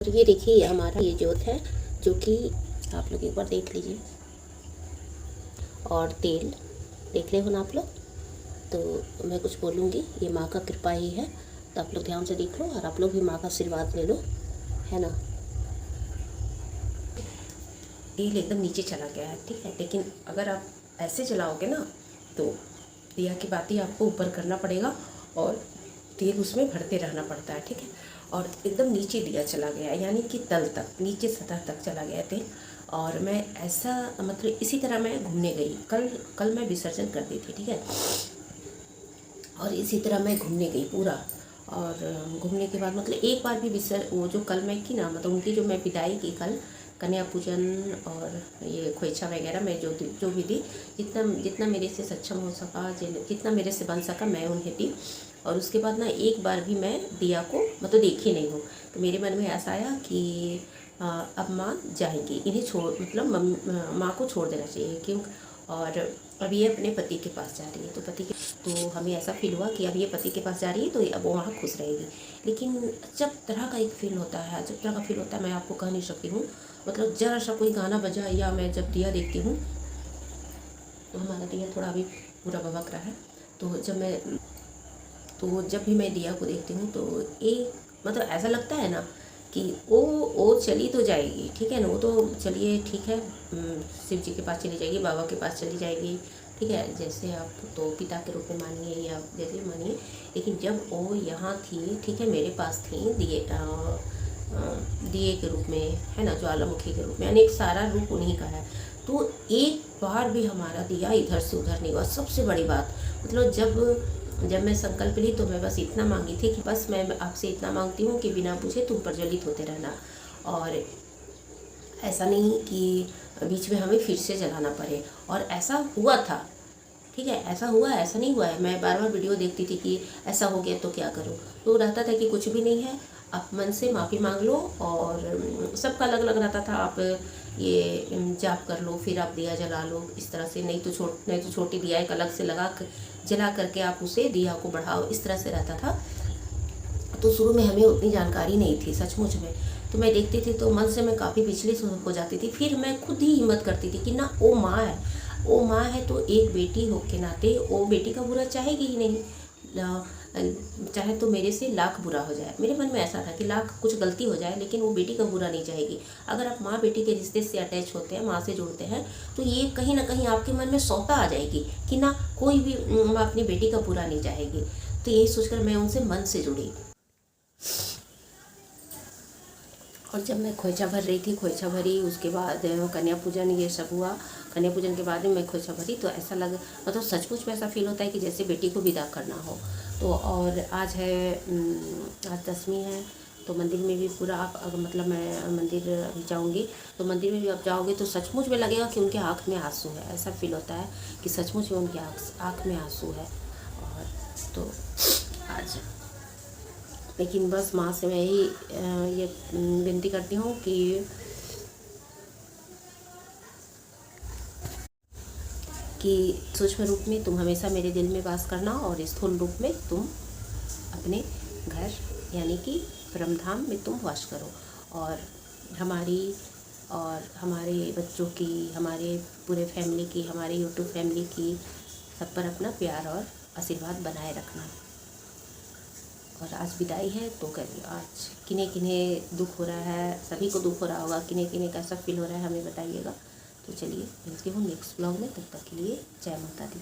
और ये देखिए ये हमारा ये जोत है जो कि आप लोग एक बार देख लीजिए। और तेल देख रहे हो ना आप लोग, तो मैं कुछ बोलूँगी, ये माँ का कृपा ही है, तो आप लोग ध्यान से देख लो और आप लोग भी माँ का आशीर्वाद ले लो, है ना। तेल एकदम नीचे चला गया है, ठीक है, लेकिन अगर आप ऐसे चलाओगे ना तो दिया की बाती आपको ऊपर करना पड़ेगा और तेल उसमें भरते रहना पड़ता है, ठीक है। और एकदम नीचे दिया चला गया, यानी कि तल तक, नीचे सतह तक चला गया तेल। और मैं ऐसा मतलब इसी तरह मैं घूमने गई, कल मैं विसर्जन कर दी थी, ठीक है। और इसी तरह मैं घूमने गई पूरा। और घूमने के बाद मतलब एक बार भी वो जो कल मैं की ना, मतलब उनकी जो मैं विदाई की कल, कन्या पूजन और ये खोइछा वगैरह मैं जो भी दी, जितना जितना मेरे से सक्षम हो सका, जितना मेरे से बन सका मैं उन्हें दी। और उसके बाद ना एक बार भी मैं दिया को मतलब देखी नहीं हूँ। तो मेरे मन में ऐसा आया कि अब माँ जाएंगी, इन्हें छोड़ मतलब माँ को छोड़ देना चाहिए, क्यों। और अब ये अपने पति के पास जा रही है, तो तो हमें ऐसा फील हुआ कि अब ये पति के पास जा रही है तो अब वो वहाँ खुश रहेगी। लेकिन जब तरह का एक फील होता है, जब तरह का फील होता है, मैं आपको कह नहीं सकती हूँ। मतलब ज़रा सा कोई गाना बजा या मैं जब दिया देखती हूँ, तो हमारा दिया थोड़ा अभी पूरा भभक रहा है, तो जब भी मैं दिया को देखती हूँ तो एक मतलब ऐसा लगता है ना कि वो चली तो जाएगी, ठीक है ना, वो तो चलिए ठीक है, शिव जी के पास चली जाएगी, बाबा के पास चली जाएगी, ठीक है, जैसे आप तो पिता के रूप में मानिए या जैसे भी मानिए। लेकिन जब वो यहाँ थी, ठीक है, मेरे पास थी दिए के रूप में, है ना, ज्वालामुखी के रूप में, यानी एक सारा रूप उन्हीं का है। तो एक बार भी हमारा दिया इधर से उधर नहीं हुआ। सबसे बड़ी बात मतलब जब मैं संकल्प ली तो मैं बस इतना मांगी थी कि बस मैं आपसे इतना मांगती हूँ कि बिना पूछे तुम प्रज्वलित होते रहना, और ऐसा नहीं कि बीच में हमें फिर से जलाना पड़े। और ऐसा हुआ था, ठीक है, ऐसा हुआ है, ऐसा नहीं हुआ है। मैं बार बार वीडियो देखती थी कि ऐसा हो गया तो क्या करूँ, तो रहता था कि कुछ भी नहीं है, आप मन से माफ़ी मांग लो। और सबका अलग अलग रहता था, आप ये जाप कर लो, फिर आप दिया जला लो इस तरह से, नहीं तो छोटी दिया एक अलग से जला करके आप उसे दिया को बढ़ाओ, इस तरह से रहता था। तो शुरू में हमें उतनी जानकारी नहीं थी सचमुच में, तो मैं देखती थी तो मन से मैं काफ़ी विचलित हो जाती थी। फिर मैं खुद ही हिम्मत करती थी कि ना, वो माँ है, वो माँ है तो एक बेटी हो के नाते वो बेटी का बुरा चाहेगी ही नहीं। चाहे तो मेरे से लाख बुरा हो जाए, मेरे मन में ऐसा था कि लाख कुछ गलती हो जाए लेकिन वो बेटी का बुरा नहीं चाहेगी। अगर आप माँ बेटी के रिश्ते से अटैच होते हैं, माँ से जुड़ते हैं, तो ये कहीं ना कहीं आपके मन में सौता आ जाएगी कि ना, कोई भी माँ अपनी बेटी का बुरा नहीं चाहेगी। तो यही सोचकर मैं उनसे मन से जुड़ी। और जब मैं खोइछा भर रही थी, खोइछा भरी, उसके बाद कन्या पूजन ये सब हुआ। कन्या पूजन के बाद में मैं खोइछा भरी तो ऐसा लगा, मतलब सचमुच में ऐसा फील होता है कि जैसे बेटी को विदा करना हो। तो और आज है आज 10वीं है, तो मंदिर में भी पूरा आप अगर मतलब मैं मंदिर अभी जाऊँगी, तो मंदिर में भी आप जाओगे तो सचमुच में लगेगा कि उनके आँख में आंसू है। ऐसा फील होता है कि सचमुच में उनके आँख में आंसू है। और तो आज लेकिन बस माँ से मैं यही ये विनती करती हूँ कि सूक्ष्म रूप में तुम हमेशा मेरे दिल में वास करना, और स्थूल रूप में तुम अपने घर यानी कि परमधाम में तुम वास करो। और हमारी और हमारे बच्चों की, हमारे पूरे फैमिली की, हमारे यूट्यूब फैमिली की, सब पर अपना प्यार और आशीर्वाद बनाए रखना। और आज विदाई है तो करिए, आज किन्हें किन्हें दुख हो रहा है, सभी को दुख हो रहा होगा, किन्हें किन्हें कैसा फील हो रहा है हमें बताइएगा। तो चलिए मिलती हूँ नेक्स्ट ब्लॉग में, तब तक के लिए जय माता दी।